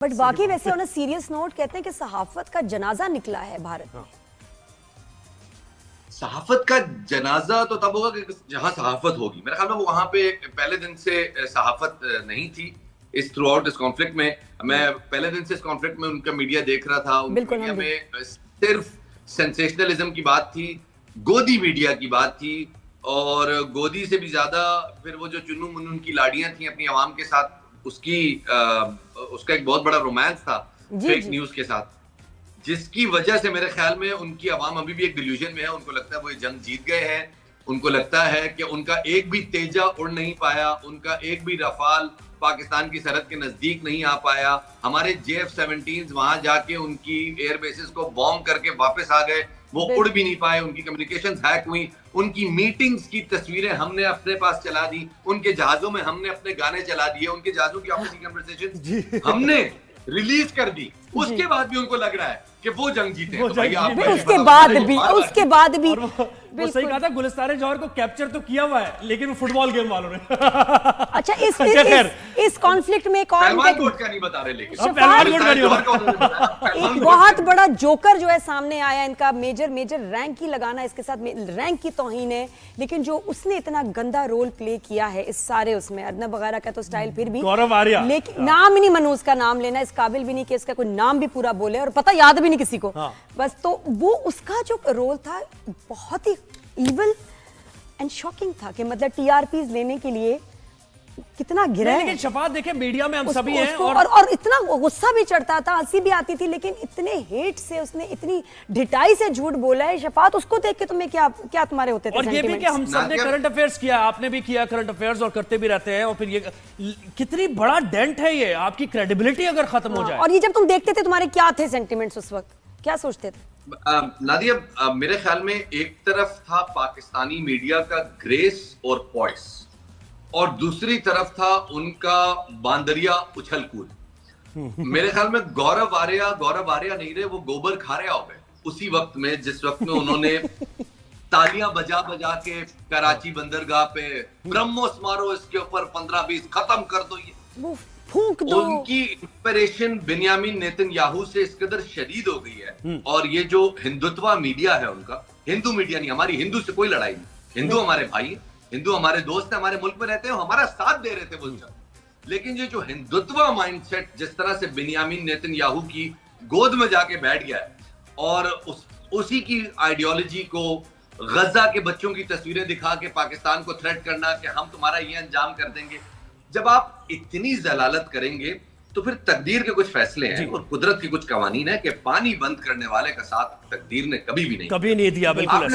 But बाकी वैसे on a serious note कहते हैं कि सहाफत का जनाजा निकला है भारत में। सहाफत का जनाजा तो तब होगा कि जहां सहाफत होगी। मेरे ख्याल में वो वहां पे पहले दिन से सहाफत नहीं थी इस थ्रू आउट इस कॉन्फ्लिक्ट में। मैं पहले दिन से इस कॉन्फ्लिक्ट में उनका मीडिया देख रहा था। उनके मीडिया में सिर्फ सेंसेशनलिज्म की बात थी, गोदी मीडिया की बात थी, और गोदी से भी ज्यादा फिर वो जो चुन्नू मुन्नू की लाड़ियां थी अपनी आवाम के साथ, उसका एक बहुत बड़ा रोमांस था फेक न्यूज के साथ, जिसकी वजह से मेरे ख्याल में उनकी आवाम अभी भी एक डिल्यूजन में है। उनको लगता है वो ये जंग जीत गए हैं। उनको लगता है कि उनका एक भी तेजा उड़ नहीं पाया, उनका एक भी रफाल पाकिस्तान की सरहद के नजदीक नहीं आ पाया। हमारे JF-17 वहां जाके उनकी एयर बेसिस को बॉम्ब करके वापस आ गए, वो उड़ भी नहीं पाए, उनकी कम्युनिकेशंस हैक हुई, उनकी मीटिंग्स की तस्वीरें हमने अपने पास चला दी, उनके जहाजों में हमने अपने गाने चला दिए, उनके जहाजों की आपसी कन्वर्सेशन हमने रिलीज कर दी। उसके बाद भी उनको लग रहा है कि वो जंग जीते। तो उसके बाद भी वो सही कहा था, गुलिस्तान जौहर को कैप्चर तो किया हुआ है, लेकिन वो फुटबॉल गेम वालों ने अच्छा इस कॉन्फ्लिक्ट में एक और का नहीं बता रहे, लेकिन एक बहुत बड़ा जोकर जो है सामने आया, इनका मेजर रैंक ही लगाना इसके साथ रैंक की तौहीन है। लेकिन जो उसने इतना गंदा रोल प्ले किया है इस सारे उसमें, अर्नब वगैरह का तो स्टाइल फिर भी, गौरव आर्या, लेकिन नाम ही नहीं मनू उसका नाम लेना, इस काबिल भी नहीं कि इसका कोई नाम भी पूरा बोले, और पता याद भी नहीं किसी को। बस तो वो उसका जो रोल था बहुत ही इविल एंड शॉकिंग था कि मतलब टीआरपीज लेने के लिए कितना गिरा है। लेकिन शफात देखे मीडिया में हम सभी हैं और इतना गुस्सा भी चढ़ता था, हंसी भी आती थी, लेकिन इतने हेट से उसने इतनी ढिठाई से झूठ बोला है। शफात उसको देख के तुम्हें क्या तुम्हारे होते थे? और ये भी कि हम सब ने करंट अफेयर्स किया, आपने भी किया करंट अफेयर्स और करते भी रहते हैं, और फिर ये कितनी बड़ा डेंट है ये आपकी क्रेडिबिलिटी अगर खत्म हो जाए। और ये जब तुम देखते थे तुम्हारे क्या थे सेंटिमेंट्स उस वक्त, क्या सोचते थे? नादिया, मेरे ख्याल में एक तरफ था पाकिस्तानी मीडिया का ग्रेस और पॉइस, और दूसरी तरफ था उनका बांदरिया उछल कूद। मेरे ख्याल में गौरव आर्या नहीं रहे, वो गोबर खा रहे हो गए उसी वक्त में, जिस वक्त में उन्होंने तालियां बजा बजा के कराची बंदरगाह पे ब्रह्मोस मारो, इसके ऊपर 15-20 खत्म कर दो, ये फूंक दो। उनकी इंस्पिरेशन बिन्यामिन नेतन्याहू से इस कदर शदीद हो गई है। और ये जो हिंदुत्व मीडिया है उनका, हिंदू मीडिया नहीं, हमारी हिंदू से कोई लड़ाई नहीं, हिंदू हमारे भाई, हिंदू हमारे दोस्त है, हमारे मुल्क में रहते हैं, हमारा साथ दे रहे थे वो सब। लेकिन ये जो हिंदुत्व माइंडसेट जिस तरह से बिन्यामिन नेतन्याहू की गोद में जाके बैठ गया है, और उसी की आइडियोलॉजी को गजा के बच्चों की तस्वीरें दिखा के पाकिस्तान को थ्रेट करना कि हम तुम्हारा ये अंजाम कर देंगे। जब आप इतनी जलालत करेंगे तो फिर तकदीर के कुछ फैसले हैं और कुदरत की कुछ कवानीन है कि पानी बंद करने वाले का साथ तकदीर ने कभी नहीं दिया। बिल्कुल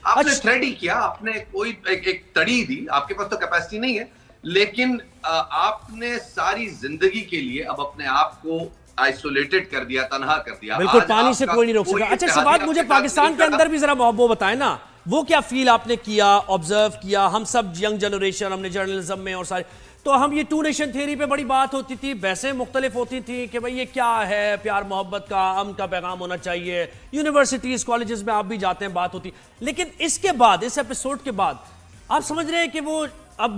आपने थ्रेड ही किया, आपने कोई एक तड़ी दी, आपके पास तो कैपेसिटी नहीं है, लेकिन आपने सारी जिंदगी के लिए अब अपने आप को आइसोलेटेड कर दिया, तनहा कर दिया। बिल्कुल, पानी से कोई नहीं रोक सका। अच्छा सवाल मुझे पाकिस्तान के अंदर भी जरा वो बताएं ना, वो क्या फील आपने किया, ऑब्जर्व किया? हम सब यंग जनरेशन, हमने जर्नलिज्म में और सारे, तो हम ये 2 नेशन थ्योरी पे बड़ी बात होती थी, बहसें मुख्तलिफ होती थी कि भाई ये क्या है, प्यार मोहब्बत का अमन का पैगाम होना चाहिए, यूनिवर्सिटीज कॉलेजेस में आप भी जाते हैं, बात होती। लेकिन इसके बाद, इस एपिसोड के बाद, आप समझ रहे हैं कि वो अब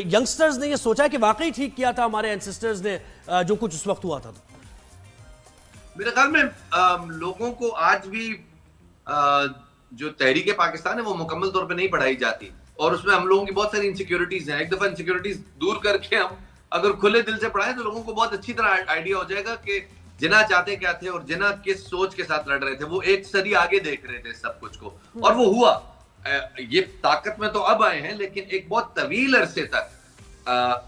यंगस्टर्स ने ये सोचा कि वाकई ठीक किया था हमारे एंसेस्टर्स ने जो कुछ उस वक्त हुआ था? मेरे ख्याल में लोगों को आज भी जो तहरीक पाकिस्तान है वो मुकम्मल तौर पे नहीं पढ़ाई जाती, और उसमें हम लोगों की बहुत सारी इनसिक्योरिटीज हैं। एक दफा इनसिक्योरिटीज दूर करके हम अगर खुले दिल से पढ़ाएं तो लोगों को बहुत अच्छी तरह आइडिया हो जाएगा कि जिन्ना चाहते क्या थे और जिन्ना किस सोच के साथ लड़ रहे थे। वो एक सदी आगे देख रहे थे सब कुछ को, और वो हुआ। ये ताकत में तो अब आए हैं, लेकिन एक बहुत तवील अरसे तक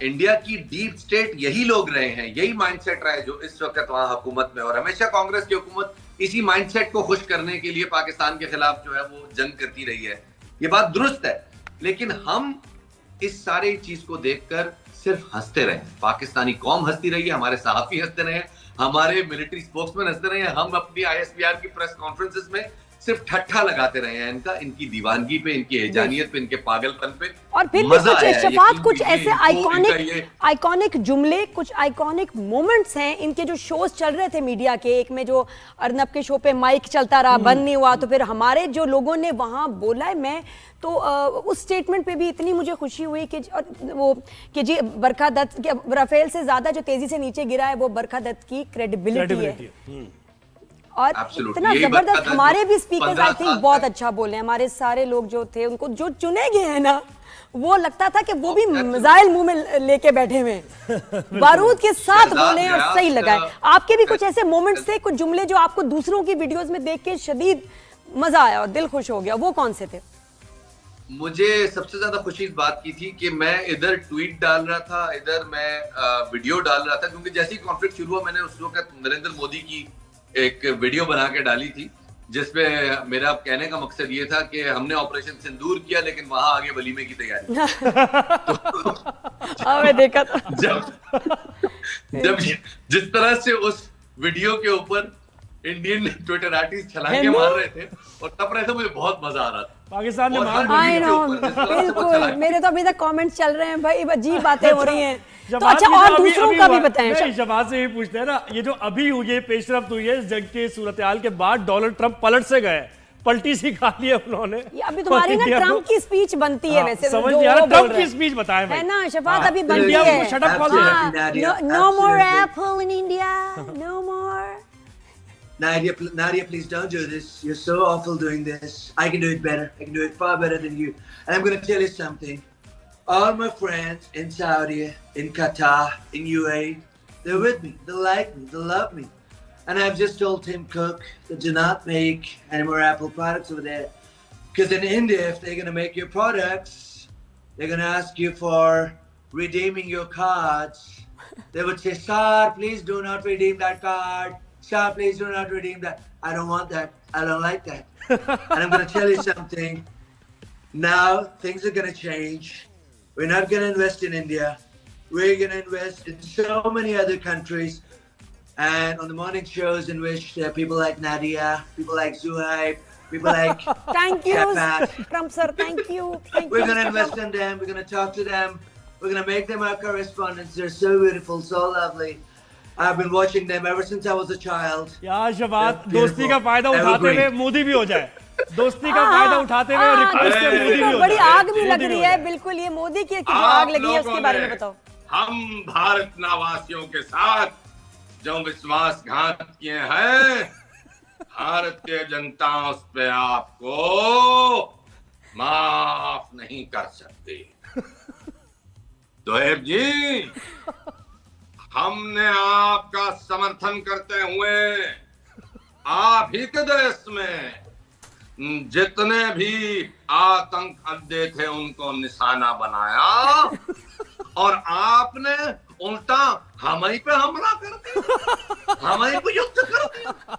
इंडिया की डीप स्टेट यही लोग रहे हैं, यही माइंडसेट रहा है जो इस वक्त वहां हुकूमत में, और हमेशा कांग्रेस की हुकूमत इसी माइंडसेट को खुश करने के लिए पाकिस्तान के खिलाफ जो है वो जंग करती रही है। ये बात दुरुस्त है, लेकिन हम इस सारी चीज को देखकर सिर्फ हंसते रहे। पाकिस्तानी कौम हंसती रही है, हमारे सहाफी हंसते रहे, हमारे मिलिट्री स्पोक्समैन हंसते रहे, हम अपनी ISPR की प्रेस कॉन्फ्रेंसेस में सिर्फ ठट्ठा लगाते रहे हैं इनका, इनकी दीवानगी पे, इनकी हैजानियत पे, इनके पागलपन पे। और फिर भी मजा कुछ आया है, शफात, यकीन कुछ कीजिए, ऐसे इनको इनका ये आइकॉनिक जुमले, कुछ आइकॉनिक मोमेंट्स हैं इनके जो शोज चल रहे थे मीडिया के। एक में जो अर्नब के शो पे माइक चलता रहा, बंद नहीं हुआ, तो फिर हमारे जो लोगों ने वहां बोला है, मैं तो उस स्टेटमेंट पे भी इतनी मुझे खुशी हुई कि वो कि जी बरखा दत्त, राफेल से ज्यादा जो तेजी से नीचे गिरा है वो बरखा दत्त की क्रेडिबिलिटी है। और Absolutely. इतना यही जबरदस्त, बरखा हमारे भी दत्त स्पीकर्स 15 आई थिंक साल बहुत तक- अच्छा बोले हैं। हमारे सारे लोग जो थे, उनको जो चुने गए हैं ना, वो लगता था कि वो भी मिसाइल मुंह में लेके बैठे हुए हैं। बारूद के साथ शहजाद बोले और व्यास सही लगाए। का- आपके भी कुछ ऐसे मोमेंट्स थे, कुछ जुमले जो आपको दूसरों की वीडियोस में देख के शदीद मजा आया और दिल खुश हो गया, वो कौन से थे? मुझे सबसे ज्यादा खुशी इस बात की थी कि मैं इधर ट्वीट डाल रहा था, इधर मैं वीडियो डाल रहा था, क्योंकि जैसे ही कॉन्फ्लिक्ट शुरू हुआ मैंने उस वक्त नरेंद्र मोदी की एक वीडियो बना के डाली थी, जिसपे मेरा कहने का मकसद ये था कि हमने ऑपरेशन सिंदूर किया लेकिन वहां आगे वलीमे की तैयारी। हाँ, मैं देखा था। जब जिस तरह से उस वीडियो के ऊपर इंडियन ट्विटर आर्टिस्ट छलांगे मार रहे थे और तब रहे थे, मुझे बहुत मजा आ रहा था। पाकिस्तान ने और मार हर दिया। आई वीडियो नो, के ऊपर जिस तरह से वो बिल्कुल, छलांगे- मेरे तो अभी तक कमेंट्स चल रहे हैं भाई, अजीब बातें हो रही हैं। तो शबाज, अच्छा, ये जो और अभी- दूसरों अभी का भी हुआ- बताएं। नहीं, शबाज से ये पूछते हैं ना, ये जो अभी हुई है पेशरफ्त हुई है इस जंग के सूरत-ए-हाल के बाद, डोनाल्ड ट्रंप पलट से गए, पलटी सी खा ली है उन्होंने। ये अभी तुम्हारी ना इंडिया को- ट्रम्प की स्पीच बनती है हाँ, वैसे, समझ जो नहीं आ वो रहा, बोल ट्रम्प रहे की हैं। स्पीच बताएं भाई। है ना शफात, हाँ, अभी इंडिया बनती को है। shut up कौन से हाँ, Nadia, no more absolutely. apple in India, no more. Nadia, please don't do this. You're so awful doing this. I can do it better. I can do it far better than you. And I'm going to tell you something. All my friends in Saudi, in Qatar, in UAE, they're with me. They like me. They love me. And I've just told Tim Cook to do not make any more Apple products over there. Because in India, if they're going to make your products, they're going to ask you for redeeming your cards. They would say, "Sir, please do not redeem that card. Sir, please do not redeem that." I don't want that. I don't like that. And I'm going to tell you something. Now things are going to change. We're not going to invest in India. We're going to invest in so many other countries. And on the morning shows in which there are people like Nadia, people like Zuhaib, people like Thank you, Shafat, Trump sir. Thank you. Thank we're you, going to Mr. invest Trump. in them. We're going to talk to them. We're going to make them our correspondents. They're so beautiful, so lovely. I've been watching them ever since I was a child. यार Shahbaz, Beautiful. दोस्ती का फायदा उठाते हुए Evergreen. Modi भी हो जाए, दोस्ती का फायदा उठाते हुए रिक्वेस्ट से मोदी भी हो बड़ी जाए। आग भी लग मोदी रही हो है, जाए। बिल्कुल। ये मोदी की जो आप आग लगी है उसके लोगों बारे में ने बताओ। हम भारत नवासियों के साथ जो विश्वासघात किए हैं, भारतीय जनता उस पे आपको माफ नहीं कर सकती। दोहेब जी, हमने आपका समर्थन करते हुए आप ही के देश में जितने भी आतंक अड्डे थे उनको निशाना बनाया और आपने उल्टा हम ही पे हमला कर दिया, हम ही पे युद्ध कर दिया।